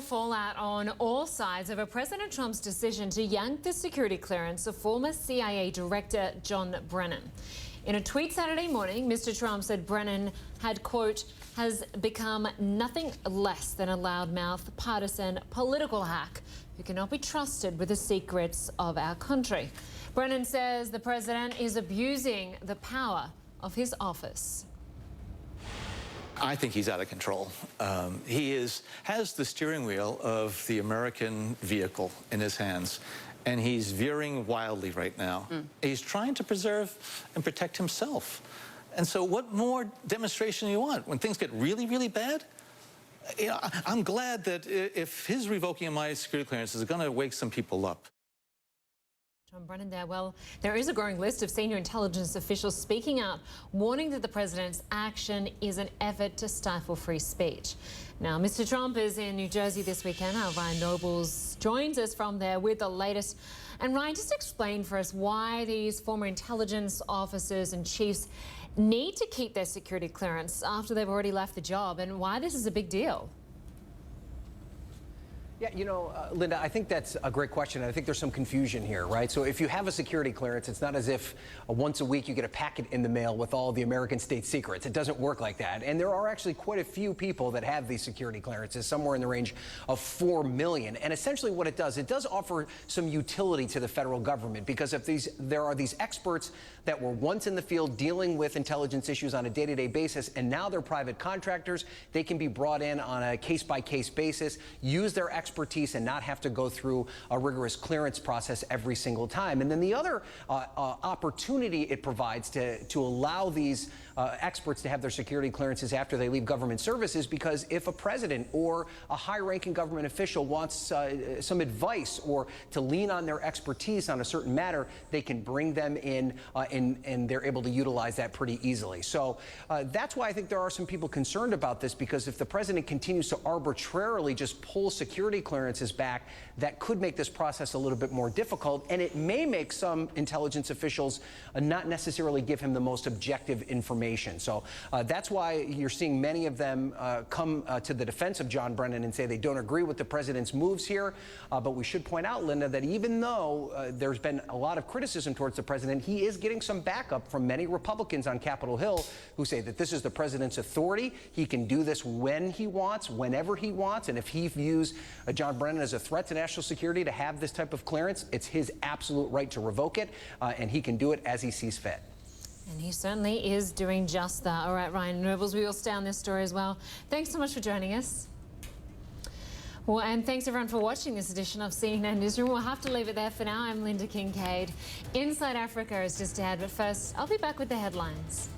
Fallout on all sides over President Trump's decision to yank the security clearance of former CIA Director John Brennan. In a tweet Saturday morning, Mr. Trump said Brennan had, quote, has become nothing less than a loudmouth, partisan political hack who cannot be trusted with the secrets of our country. Brennan says the president is abusing the power of his office. I think he's out of control. He has the steering wheel of the American vehicle in his hands, and he's veering wildly right now. He's trying to preserve and protect himself. And so what more demonstration do you want? When things get really, really bad? You know, I'm glad that if his revoking of my security clearance is going to wake some people up. John Brennan there. Well, there is a growing list of senior intelligence officials speaking out, warning that the president's action is an effort to stifle free speech. Now, Mr. Trump is in New Jersey this weekend. Our Ryan Nobles joins us from there with the latest. And Ryan, just explain for us why these former intelligence officers and chiefs need to keep their security clearance after they've already left the job, and why this is a big deal. Yeah, you know, Linda, I think that's a great question. I think there's some confusion here, right? So if you have a security clearance, it's not as if once a week you get a packet in the mail with all the American state secrets. It doesn't work like that. And there are actually quite a few people that have these security clearances, somewhere in the range of 4 million. And essentially what it does offer some utility to the federal government, because if there are these experts that were once in the field dealing with intelligence issues on a day-to-day basis, and now they're private contractors, they can be brought in on a case-by-case basis, use their expertise and not have to go through a rigorous clearance process every single time. And then the other opportunity it provides to allow these experts to have their security clearances after they leave government services, because if a president or a high-ranking government official wants some advice or to lean on their expertise on a certain matter, they can bring them in and they're able to utilize that pretty easily. So that's why I think there are some people concerned about this, because if the president continues to arbitrarily just pull security clearances back, that could make this process a little bit more difficult, and it may make some intelligence officials not necessarily give him the most objective information. So that's why you're seeing many of them come to the defense of John Brennan and say they don't agree with the president's moves here. But we should point out, Linda, that even though there's been a lot of criticism towards the president, he is getting some backup from many Republicans on Capitol Hill who say that this is the president's authority. He can do this when he wants, whenever he wants, and if he views John Brennan as a threat to national security to have this type of clearance, it's his absolute right to revoke it, and he can do it as he sees fit. And he certainly is doing just that. All right, Ryan Nobles, we will stay on this story as well. Thanks so much for joining us. Well, and thanks everyone for watching this edition of CNN Newsroom. We'll have to leave it there for now. I'm Linda Kincaid. Inside Africa is just ahead, but first, I'll be back with the headlines.